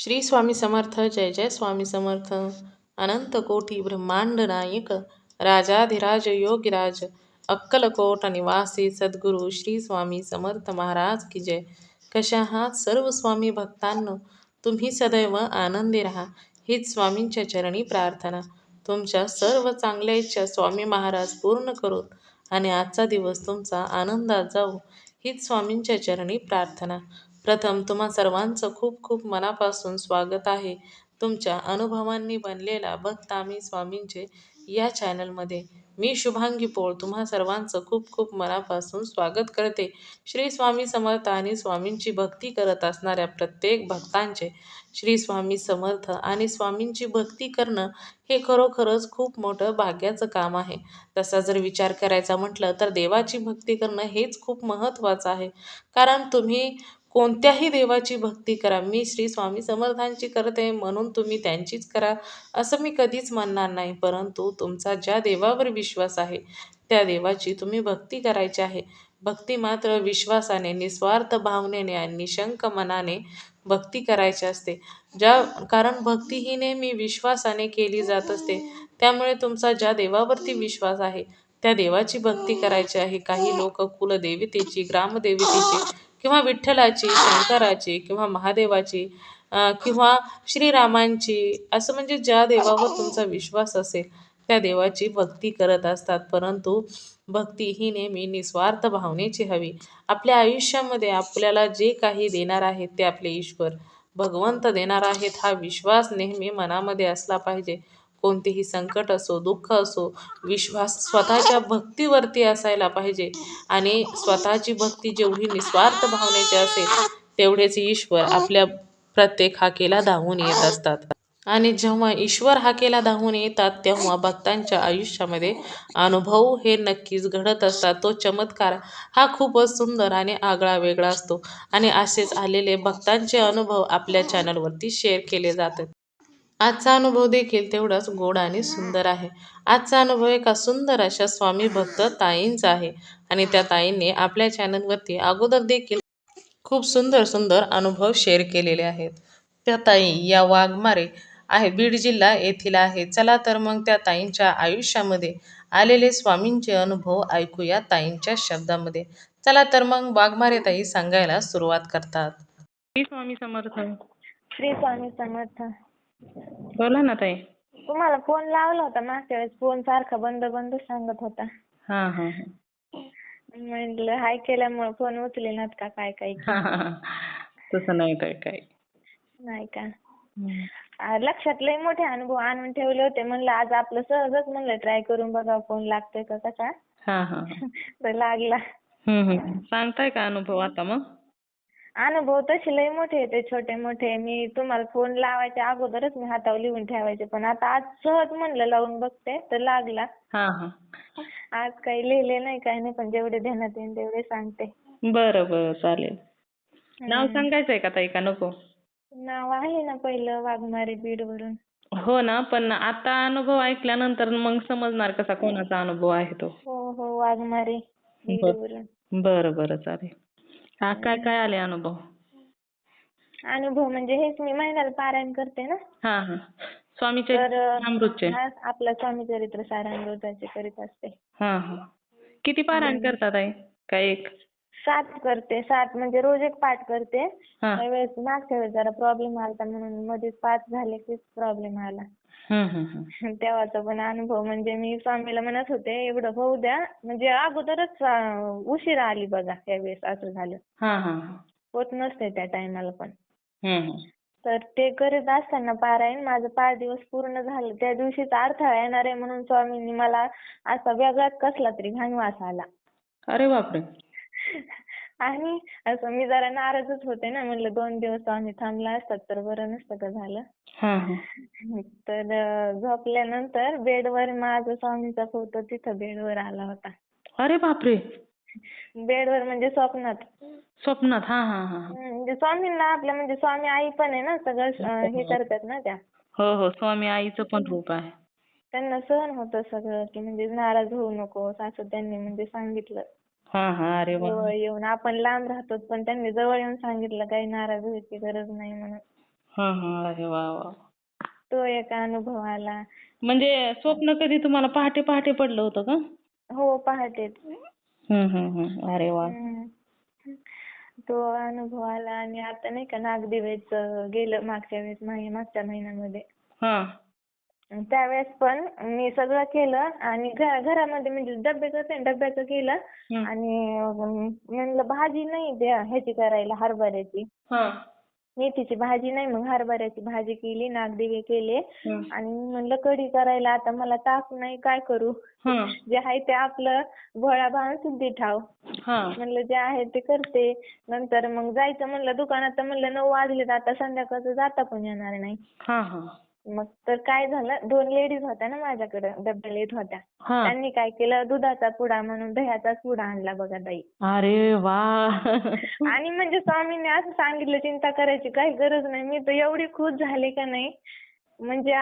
श्री स्वामी समर्थ. जय जय स्वामी समर्थ. अनंत कोटी ब्रह्मांड नायक, राजाधिराज योगीराज, अक्कलकोट निवासी सद्गुरू श्री स्वामी समर्थ महाराज की जय. कशा आहात सर्व स्वामी भक्तांनो? तुम्ही सदैव आनंदी राहा हीच स्वामींच्या चरणी प्रार्थना. तुमच्या सर्व चांगल्या इच्छा स्वामी महाराज पूर्ण करून आणि आजचा दिवस तुमचा आनंदात जाऊ हीच स्वामींच्या चरणी प्रार्थना. प्रथम तुम्हा सर्वांचं खूप खूप मनापासून स्वागत आहे तुमच्या अनुभवांनी बनलेला भक्त आम्ही स्वामींचे या चॅनलमध्ये. मी शुभांगी पोळ तुम्हा सर्वांचं खूप खूप मनापासून स्वागत करते. श्री स्वामी समर्थ आणि स्वामींची भक्ती करत असणाऱ्या प्रत्येक भक्तांचे श्री स्वामी समर्थ आणि स्वामींची भक्ती करणं हे खरोखरच खूप मोठं भाग्याचं काम आहे. तसा जर विचार करायचा म्हटलं तर देवाची भक्ती करणं हेच खूप महत्त्वाचं आहे. कारण तुम्ही कोणत्याही देवाची भक्ती करा, मी श्री स्वामी समर्थांची करते म्हणून तुम्ही त्यांचीच करा असं मी कधीच म्हणणार नाही. परंतु तुमचा ज्या देवावर विश्वास आहे त्या देवाची तुम्ही भक्ती करायची आहे. भक्ती मात्र विश्वासाने, निस्वार्थ भावनेने आणि निशंक मनाने भक्ती करायची असते. कारण भक्ती ही नेहमी विश्वासाने केली जात असते. त्यामुळे तुमचा ज्या देवावरती विश्वास आहे त्या देवाची भक्ती करायची आहे. काही लोक कुलदेवतेची, ग्रामदेवतेची किंवा विठ्ठलाची, शंकराची किंवा महादेवाची किंवा श्रीरामांची, असं म्हणजे ज्या देवावर तुमचा विश्वास असेल त्या देवाची भक्ती करत असतात. परंतु भक्ती ही नेहमी निस्वार्थ भावनेची हवी. आपल्या आयुष्यामध्ये आपल्याला जे काही देणार आहेत ते आपले ईश्वर भगवंत देणार आहेत हा विश्वास नेहमी मनामध्ये असला पाहिजे. कोणतेही संकट असो, दुःख असो, विश्वास स्वतःच्या भक्तीवरती असायला पाहिजे. आणि स्वतःची भक्ती जेवढी निस्वार्थ भावनेची असेल तेवढेच ईश्वर आपल्या प्रत्येक हाकेला धावून येत असतात. आणि जेव्हा ईश्वर हाकेला धावून येतात तेव्हा भक्तांच्या आयुष्यामध्ये अनुभव हे नक्कीच घडत असतात. तो चमत्कार हा खूपच सुंदर आणि आगळा वेगळा असतो. आणि असेच आलेले भक्तांचे अनुभव आपल्या चॅनलवरती शेअर केले जातात. आजचा अनुभव देखील तेवढाच गोड आणि सुंदर आहे. आजचा अनुभव एका सुंदर अशा स्वामी भक्त ताईंचा आहे. आणि त्या ताईंनी आपल्या चॅनलवरती अगोदर देखील खूप सुंदर सुंदर अनुभव शेअर केलेले आहेत. त्या ताई या वाघमारे आहे, बीड जिल्हा येथील आहे. चला तर मग त्या ताईंच्या आयुष्यामध्ये आलेले स्वामींचे अनुभव ऐकूया ताईंच्या शब्दामध्ये. चला तर मग वाघमारे ताई सांगायला सुरुवात करतात. श्री स्वामी समर्थ. श्री स्वामी समर्थ. बोला ना ताई. तुम्हाला फोन लावला होता मागच्या वेळेस, फोन सारखा बंद बंद सांगत होता. हा हा म्हटलं हाय केल्यामुळे फोन उचलेनात का काय काही. तसं नाही काय काय नाही का. लक्षात लय मोठे अनुभव आणून ठेवले होते. म्हणलं आज आपलं सहजच म्हणलं ट्राय करून बघा फोन लागतोय का कसा. तर लागला. सांगताय का अनुभव आता मग? अनुभव तसे लय मोठे येते, छोटे मोठे. मी तुम्हाला फोन लावायच्या अगोदरच मी हातावर लिहून ठेवायचे, पण आता आज सहज म्हणलं लावून बघते तर लागला. आज काही लिहिले नाही काही नाही, पण जेवढे ध्यानात येईल तेवढे सांगते. बरं बरं चालेल. नाव सांगायचंय का ताई का नको? नाव आहे ना पहिलं, वाघमारे, बीड वरून. हो ना, पण आता अनुभव ऐकल्यानंतर मग समजणार कसा कोणाचा अनुभव आहे तो? हो हो, वाघमारे, बीड वरून. बरं बरं चालेल. काय काय आले अनुभव? अनुभव म्हणजे हेच, मी महिन्याला पारायण करते ना. स्वामी चरित्रामृतचे. आपलं स्वामी चरित्र सारामृताचे करीत असते. किती पारायण करतात आई? काय एक? 7 करते. 7 म्हणजे रोज एक पाठ करते. त्यावेळेस मागच्या वेळेस जरा प्रॉब्लेम आलता म्हणून मध्ये 5 झाले की प्रॉब्लेम आला. तेव्हाचा पण अनुभव म्हणजे मी स्वामीला म्हणत होते एवढं होऊ द्या, म्हणजे अगोदरच उशिरा आली बघा त्यावेळेस, असं झालं. होत नसते त्या टायमाला पण. तर ते करीत असताना पारायण माझं 5 दिवस पूर्ण झालं. त्या दिवशीच अडथळा येणार आहे म्हणून स्वामींनी मला असा वेगळाच कसला तरी घाण वास आला. अरे बापरे. आणि असं मी जरा नाराजच होते ना, म्हणलं 2 दिवस स्वामी थांबला असतात तर बरं नसतं का झालं. तर झोपल्यानंतर बेडवर माझा स्वामीचा फोटो तिथं बेडवर आला होता. अरे बापरे. बेडवर म्हणजे स्वप्नात. म्हणजे स्वामींना आपल्या म्हणजे स्वामी आई पण आहे ना, सगळं हे करतात ना त्या. हो, स्वामी आईचं पण रूप आहे. त्यांना सहन होतं सगळं, की म्हणजे नाराज होऊ नकोस असं त्यांनी म्हणजे सांगितलं. अरे जवळ येऊन, आपण लांब राहतो पण त्यांनी जवळ येऊन सांगितलं काही नाराज व्हायची गरज नाही म्हणून. हा हा. अरे वा वा. तो एक अनुभव आला. म्हणजे स्वप्न कधी तुम्हाला पहाटे पहाटे पडलं होतं का? हो, पहाटेच. अरे वा. हम्म. तो अनुभव आला आणि आता नाही का नागदिवेचं गेलं मागच्या वेळेस मागच्या महिन्यामध्ये. हा. त्यावेळेस पण मी सगळं केलं आणि घरामध्ये म्हणजे डब्बे करते ना, डब्याचं केलं आणि म्हणलं भाजी नाही द्या ह्याची करायला हरभऱ्याची. हा. मेथीची भाजी नाही, मग हरभऱ्याची भाजी केली, नागदिवे केले आणि म्हणलं कढी करायला आता मला ताक नाही, काय करू? जे आहे ते आपलं भोळा भान शुद्धी ठाव. म्हणलं जे आहे ते करते. नंतर मग जायचं म्हणलं दुकानात, तर म्हणलं 9 वाजलेत, आता संध्याकाळचं जाता पण येणार नाही. मग तर काय झालं, 2 लेडीज होत्या ना माझ्याकडे डब्याला येत होत्या. त्यांनी काय केलं, दुधाचा पुडा म्हणून दह्याचाच पुडा आणला बघा ताई. अरे वा. आणि म्हणजे स्वामींनी असं सांगितलं चिंता करायची काही गरज नाही. मी तर एवढी खुश झाले का नाही, म्हणजे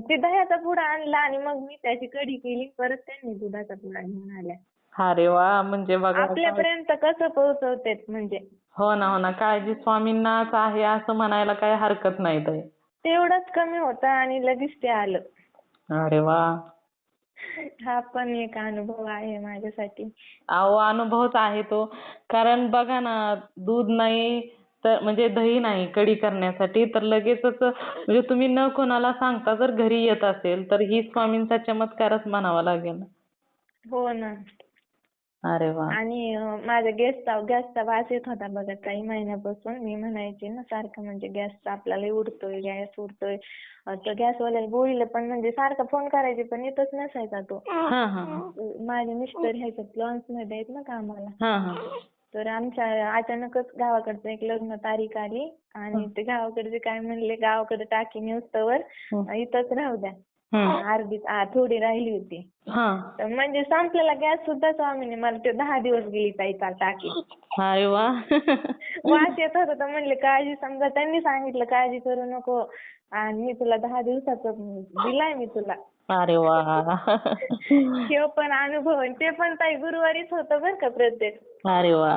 ते दह्याचा पुडा आणला आणि मग मी त्याची कढी केली, परत त्यांनी दुधाचा पुडा घेऊन आल्या. अरे वा. म्हणजे बघा आपल्यापर्यंत कसं पोहोचवतेत म्हणजे. हो ना हो ना. काळजी स्वामींनाच आहे असं म्हणायला काही हरकत नाही ताई. तेवढंच कमी होतं आणि लगेच ते आलं. अरे वा. हा पण एक अनुभव आहे माझ्यासाठी. अहो अनुभवच आहे तो. कारण बघा ना, दूध नाही तर म्हणजे दही नाही कढी करण्यासाठी तर लगेचच म्हणजे तुम्ही न कोणाला सांगता जर घरी येत असेल तर ही स्वामींचा चमत्कारच म्हणावा लागेल. हो ना. अरे वा. आणि माझ्या गॅसचा वास येत होता बघा काही महिन्यापासून. मी म्हणायचे ना सारखं म्हणजे गॅसचा आपल्याला उडतोय, गॅस उडतोय. तर गॅसवाल्याला बोलले पण म्हणजे सारखा फोन करायचे पण येतच नसायचा तो. माझे मिस्टर ह्याच्यात लॉन्समध्ये आहेत ना कामाला. तर आमच्या अचानकच गावाकडचं एक लग्न तारीख आली आणि ते गावाकडचे काय म्हणले, गावाकडे टाकी नेऊस्तवर इथंच राहू द्या. थोडी राहिली होती. तर म्हणजे संपलेला गॅस सुद्धा स्वामीने मला ते 10 दिवस गेली ताई टाकी. अरे वा. वास येत होता तर म्हणले काळजी, समजा त्यांनी सांगितलं काळजी करू नको आणि मी तुला 10 दिवसाचं दिलाय मी तुला. अरे वा. हे पण अनुभव ते पण ताई गुरुवारीच होतं बरं का प्रत्येक. अरे वा.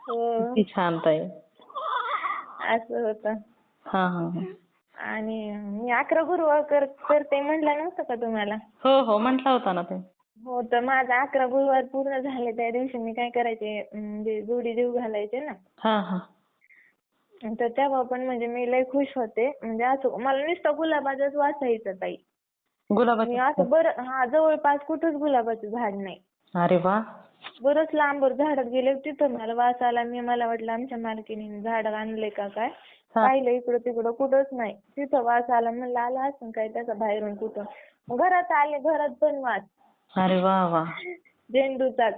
हो. किती छान ताई. असं होतं. आणि मी 11 गुरुवार करते म्हटलं नव्हतं का तुम्हाला? हो म्हटलं होतं ना ते. हो, तर माझा 11 गुरुवार पूर्ण झाले त्या दिवशी मी काय करायचे म्हणजे जोडी देव घालायचे ना. तर तेव्हा पण म्हणजे मी लय खुश होते. म्हणजे असं मला नुसतं गुलाबाचाच वास यायचा ताई. मी असं जवळपास कुठंच गुलाबाचं झाड नाही. अरे वा. बरंच लांबवर झाडात गेले तिथं मला वास आला. मला वाटलं आमच्या मालकीने झाड आणले का काय. पाहिलं इकडं तिकडं कुठंच नाही. तिथं वास आला, म्हणलं आला असं काय त्याचा बाहेरून कुठं. घरात आले, घरात पण वास. अरे वा वा. झेंडूचाच.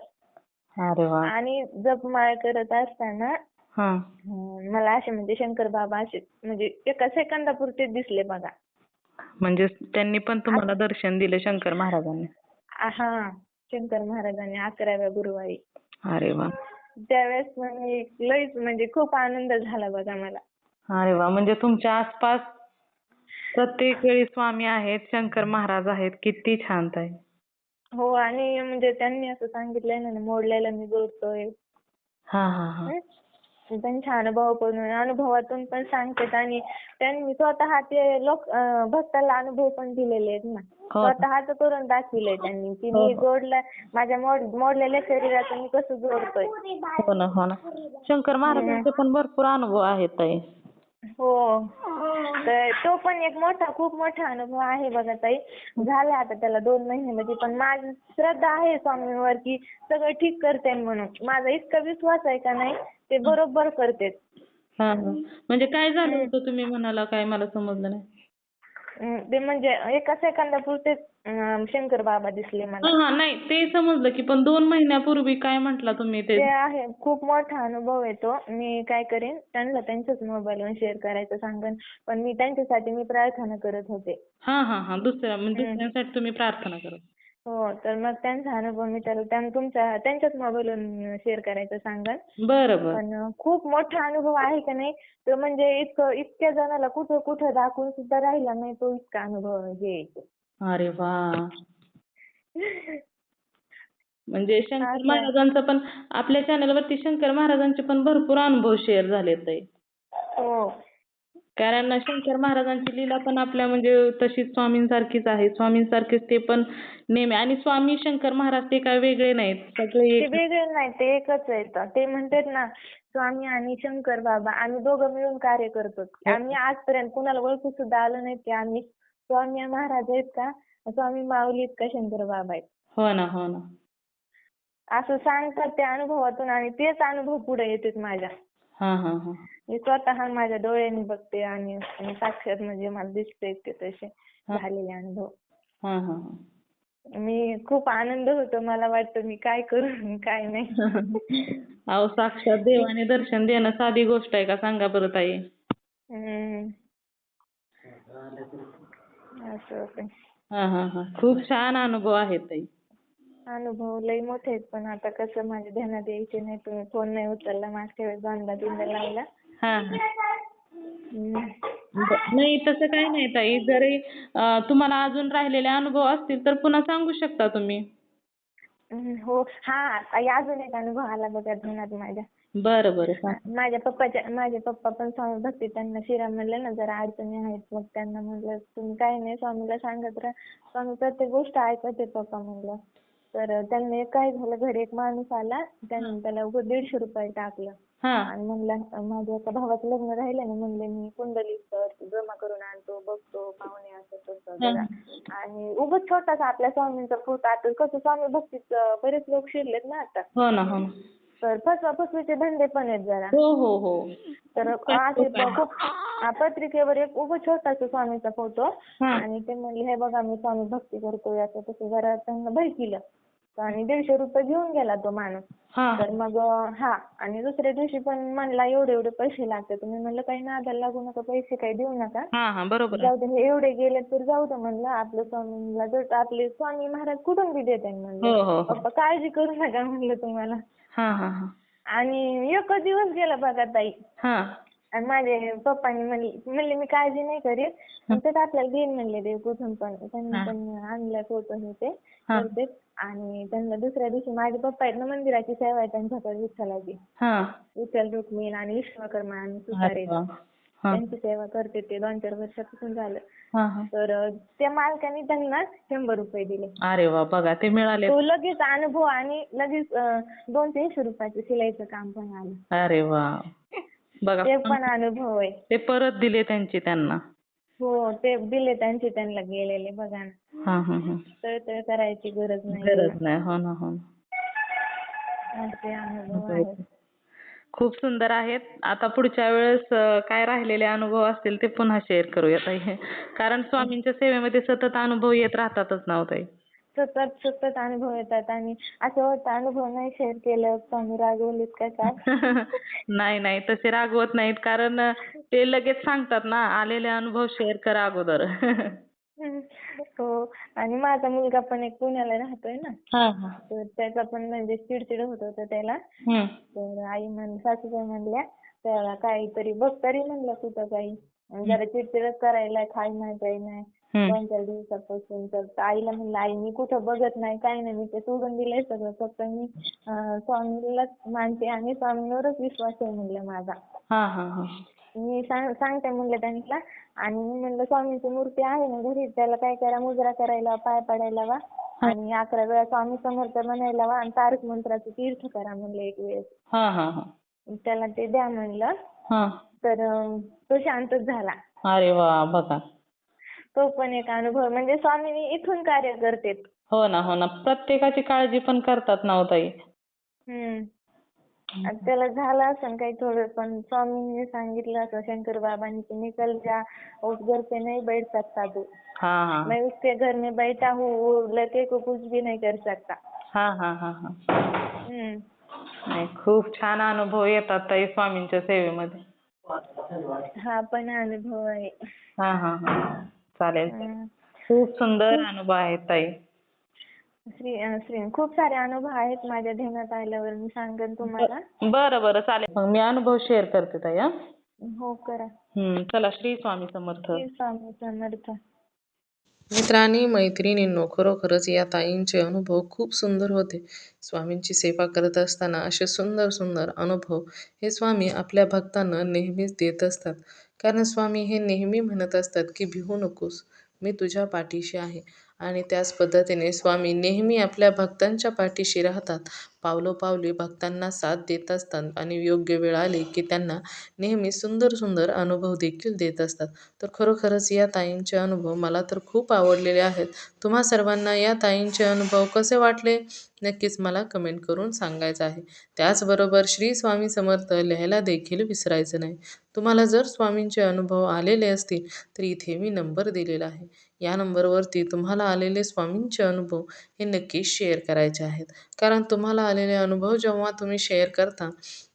अरे वा. आणि जपमाळ करत असताना मला असे म्हणजे शंकर बाबा असे म्हणजे एका सेकंदापुरते दिसले बघा. म्हणजे त्यांनी पण तुम्हाला दर्शन दिले शंकर महाराजांनी? शंकर महाराजांनी 11व्या गुरुवारी. अरे वा. त्यावेळेस लईच म्हणजे खूप आनंद झाला बघा मला. अरे वा. म्हणजे तुमच्या आसपास प्रत्येक वेळी स्वामी आहेत, शंकर महाराज आहेत. किती छान ताई. हो, आणि म्हणजे त्यांनी असं सांगितलंय ना, मोडलेला मी जोडतोय. त्यांच्या अनुभवातून पण सांगतात आणि त्यांनी स्वतः ते भक्ताला अनुभव पण दिलेले आहेत ना. स्वतःच करून दाखविलंय त्यांनी की मी जोडलं माझ्या मोडलेल्या शरीराचं मी कसं जोडतोय. हो ना. शंकर महाराजांचे पण भरपूर अनुभव आहेत ताई. हो, तर तो पण एक खूप मोठा अनुभव आहे बघा ताई. झाला आता त्याला 2 महिन्यामध्ये, पण माझी श्रद्धा आहे स्वामींवर की सगळं ठीक करते म्हणून. माझा इतका विश्वास आहे का नाही, ते बरोबर करते. म्हणजे काय झालं होतं तुम्ही म्हणाला, काय मला समजलं नाही. ते म्हणजे एका सेकंदापुरते शंकर बाबा दिसले मला. नाही ते समजलं की, पण 2 महिन्यापूर्वी काय म्हटला तुम्ही ते? ते आहे खूप मोठा अनुभव आहे तो. मी काय करेन त्यांना त्यांच्याच मोबाईलवर शेअर करायचं सांगेन, पण मी त्यांच्यासाठी प्रार्थना करत होते. दुसऱ्यांसाठी तुम्ही प्रार्थना करत. हो, तर मग त्यांचा अनुभव मी त्यांच्याच मोबाईलवरून शेअर करायचं सांगेन. बरं. पण खूप मोठा अनुभव आहे का नाही, तो म्हणजे इतक्या जणाला कुठं दाखवून सुद्धा राहिला नाही तो इतका अनुभव आहे. अरे वा. म्हणजे शंकर महाराजांचा पण आपल्या चॅनलवरती शंकर महाराजांचे पण भरपूर अनुभव शेअर झालेत ताई. हो. कारण शंकर महाराजांची लीला पण आपल्या म्हणजे तशीच स्वामींसारखीच आहे. स्वामींसारखेच ते पण नेहमी, आणि स्वामी शंकर महाराज ते काय वेगळे नाहीत, सगळे ते एक. वेगळे नाही, ते एकच आहेत. ते म्हणतात ना, स्वामी आणि शंकर बाबा आम्ही दोघं मिळून कार्य करतो. आम्ही आजपर्यंत कुणाला ओळखू सुद्धा आलं नाही की आम्ही स्वामी महाराज आहेत का स्वामी माऊली आहेत का शंकर बाबा आहेत. हो ना, हो ना. असं सांगतात ते अनुभवातून, आणि तेच अनुभव पुढे येतात माझ्या. हा हा हा. मी स्वतः माझ्या डोळ्यांनी बघते आणि आणि साक्षात म्हणजे मला दिसते ते तसे झालेले अनुभव. हा हा. मी खूप आनंद होतो. मला वाटतं मी काय करू आणि काय नाही. अहो, साक्षात देवाने दर्शन देणं साधी गोष्ट आहे का, सांगा बरं ताई. असं होतं. हा हा हा. खूप छान अनुभव आहेत ताई. अनुभव लई मोठे आहेत, पण आता कसं माझ्या ध्यानात यायचे नाही. तुम्ही फोन नाही उचलला, मागच्या वेळेस दोनदा तीनदा लावला. हा. नाही तसं काही नाही ताई, जरी तुम्हाला अजून राहिलेले अनुभव असतील तर पुन्हा सांगू शकता तुम्ही. हो. हा, अजून एक अनुभव आला बघा ध्यानात माझ्या. बरं बरं, सांग. माझे पप्पा पण स्वामी भक्ती, त्यांना शिरा म्हणलं ना जरा अडचणी आहेत, मग त्यांना म्हणलं तुम्ही काही नाही स्वामीला सांगत राहा, स्वामी प्रत्येक गोष्ट ऐकते पप्पा म्हणलं. तर त्यांनी काय झालं, घरी एक माणूस आला, त्यांनी त्याला उगाच 150 रुपये टाकलं आणि म्हणलं माझ्या एका भावाचं लग्न राहिलं ना, म्हणले मी कुंडली जमा करून आणतो, बघतो पाहुणे असं तसं जरा. आणि उगाच छोटासा आपल्या स्वामींचा फोटो, आता कसं स्वामी भक्तीत बरेच लोक शिरलेत ना आता. हो ना, हो ना. तर फसवाफसवीचे धंदे पण आहेत जरा. हो हो हो. तर असे पत्रिकेवर एक उगाच छोटासा स्वामीचा फोटो, आणि ते म्हणले हे बघा मी स्वामी भक्ती करतोय असं तसं, जरा त्यांना भय केलं आणि 150 रुपये घेऊन गेला तो माणूस. तर मग आणि दुसऱ्या दिवशी पण म्हणला एवढे एवढे पैसे लागतात. मी म्हणलं काही नादाला लागू नका, पैसे काही देऊ नका, बरोबर. जाऊ दे, हे एवढे गेले तर जाऊ दे म्हणलं, आपलं स्वामीला जर आपले स्वामी महाराज कुठून बी देतात म्हणलं, पप्पा काळजी करू नका म्हणलं तुम्हाला. आणि एकच दिवस गेला बघा ताई. आणि माझे पप्पांनी म्हणले मी काळजी नाही करीत, तर आपल्याला देईन म्हणले देव कुठून पण. त्यांनी पण आणलं फोटो हे ते करते. आणि त्यांना दुसऱ्या दिवशी माझे पप्पा आहेत ना, मंदिराची सेवा आहे त्यांच्याकडे विठ्ठलाची, विठ्ठल रुक्मिणी आणि विश्वकर्मा आणि सुतारे, त्यांची सेवा करते ते 2-4 वर्षापासून झालं. तर त्या मालकाने त्यांना 100 रुपये दिले. अरे वा, बघा ते मिळाले. तो लगेच अनुभव, आणि लगेच 200-300 रुपयाचं शिलाईचं काम पण आलं. अरे वा, बघा ते पण अनुभव आहे. ते परत दिले त्यांना. हो, ते दिले त्यांना गेलेले बघा ना. तळतळ करायची गरज नाही. हो ना, हो ना. असे अनुभव आहेत. खूप सुंदर आहेत. आता पुढच्या वेळेस काय राहिलेले अनुभव असतील ते पुन्हा शेअर करूया ताई, कारण स्वामींच्या सेवेमध्ये सतत अनुभव येत राहतातच ना ताई. सतत अनुभव येतात, आणि असं वाटतं अनुभव नाही शेअर केलं स्वामी रागवलेत का काय. नाही नाही, तसे रागवत नाहीत, कारण ते लगेच सांगतात ना, आलेले अनुभव शेअर करा अगोदर. हो, आणि माझा मुलगा पण एक पुण्याला राहतोय ना, तर त्याचा पण म्हणजे चिडचिड होत होतं त्याला. तर सासूबाई म्हणल्या त्याला काहीतरी बघ तरी म्हणलं कुठं काही, जरा चिडचिडच करायला, खाय नाही काही नाही 2-4 दिवसापासून. तर आईला म्हणलं आई मी कुठं बघत नाही काही नाही, मी ते सोडून दिलंय सगळं, फक्त मी स्वामीलाच मानते आणि स्वामींवरच विश्वास आहे म्हणलं माझा. मी सांगते म्हणलं त्यांना. आणि मी म्हणलं स्वामींची मूर्ती आहे ना घरी, त्याला काय करा, मुजरा करायला, पाय पडायला वा, आणि 11 वेळा स्वामी समर्थ म्हणायला वा, आणि तारक मंत्राचं तीर्थ करा म्हणलं एक वेळेस. त्याला ते द्या म्हणलं. तर तो शांतच झाला. अरे वा, बघा तो पण एक अनुभव, म्हणजे स्वामी इथून कार्य करतात. हो ना, हो ना. प्रत्येकाची काळजी पण करतात ना ताई. त्याला झालं असं काही थोडं, पण स्वामींनी सांगितलं असं शंकर बाबांनी की निकल जा, उस घर पे नहीं बैठ सकता तू, मैं उसके घर में बैठा हूँ, वो लड़के को कुछ भी नहीं कर सकता. खूप छान अनुभव येतात ताई स्वामींच्या सेवेमध्ये. हा पण अनुभव आहे. चालेल. खूप सुंदर अनुभव आहेत ताई. खूप सारे अनुभव आहेत माझ्या ध्यानात आल्यावर मी सांगेन तुम्हाला. बरं चालेल, मग मी अनुभव शेअर करते ताई. हो, करा. चला, श्री स्वामी समर्थ. श्री स्वामी समर्थ. मित्रांनी मैत्रिणींनो, खरोखरच या ताईंचे अनुभव खूप सुंदर होते. स्वामींची सेवा करत असताना असे सुंदर सुंदर अनुभव हे स्वामी आपल्या भक्तांना नेहमीच देत असतात. कारण स्वामी हे नेहमी म्हणत असतात की भिवू नकोस, मी तुझ्या पाठीशी आहे. आणि त्याच पद्धतीने स्वामी नेहमी आपल्या भक्तांच्या पाठीशी राहतात. पावलोपावली भक्तांना साथ देत असतात आणि योग्य वेळ आली की त्यांना नेहमी सुंदर सुंदर अनुभव देखील देत असतात. तर खरोखरच या ताईंचे अनुभव मला तर खूप आवडलेले आहेत. तुम्हा सर्वांना या ताईंचे अनुभव कसे वाटले नक्कीच मला कमेंट करून सांगायचं आहे. त्याचबरोबर श्री स्वामी समर्थ लिहायला देखील विसरायचं नाही. तुम्हाला जर स्वामींचे अनुभव आलेले असतील तर इथे मी नंबर दिलेला आहे. या नंबरवरती तुम्हाला आलेले स्वामींचे अनुभव हे नक्की शेअर करायचे आहेत. कारण तुम्हाला आलेले अनुभव जेव्हा तुम्ही शेअर करता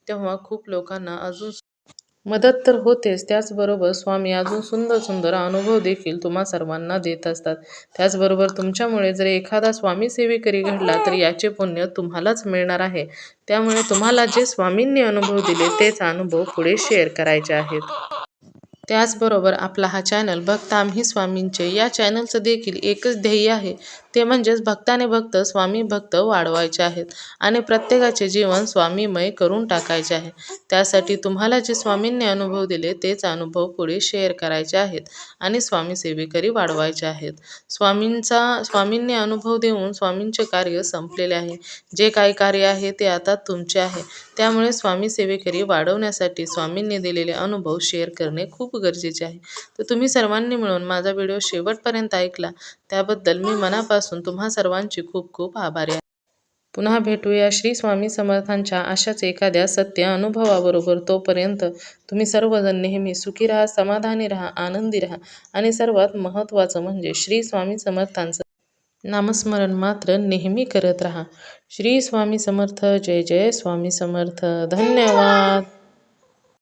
तेव्हा खूप लोकांना अजून मदत तर होतेच, त्याचबरोबर स्वामी अजून सुंदर सुंदर अनुभव देखील तुम्हा सर्वांना देत असतात. त्याचबरोबर तुमच्यामुळे जर एखादा स्वामी सेवेकरी घडला तर याचे पुण्य तुम्हालाच मिळणार आहे. त्यामुळे तुम्हाला जे स्वामींनी अनुभव दिले तेच अनुभव पुढे शेअर करायचे आहेत. त्याचबरोबर आपला हा चॅनल भक्त आम्ही स्वामींचे या चॅनलचं देखील एकच ध्येय आहे, ते म्हणजेच भक्ताने भक्त स्वामी भक्त वाढवायचे आहेत आणि प्रत्येकाचे जीवन स्वामीमय करून टाकायचे आहे. त्यासाठी तुम्हाला जे स्वामींनी अनुभव दिले तेच अनुभव पुढे शेअर करायचे आहेत आणि स्वामी सेवेकरी वाढवायचे आहेत. स्वामींनी अनुभव देऊन स्वामींचे कार्य संपलेले आहे. जे काही कार्य आहे ते आता तुमचे आहे. त्यामुळे स्वामी सेवेकरी वाढवण्यासाठी स्वामींनी दिलेले अनुभव शेअर करणे खूप गरजेचे आहे. तर तुम्ही सर्वांनी मिळून माझा व्हिडिओ शेवटपर्यंत ऐकला त्याबद्दल मी मनापासून तुम्हा सर्वांची खूप खूप आभारी आहे. पुन्हा भेटूया श्री स्वामी समर्थांच्या अशाच एखाद्या सत्य अनुभवाबरोबर. तोपर्यंत तुम्ही सर्वजण नेहमी सुखी राहा, समाधानी राहा, आनंदी राहा आणि सर्वात महत्त्वाचं म्हणजे श्री स्वामी समर्थांचं नामस्मरण मात्र नेहमी करत राहा. श्री स्वामी समर्थ. जय जय स्वामी समर्थ. धन्यवाद.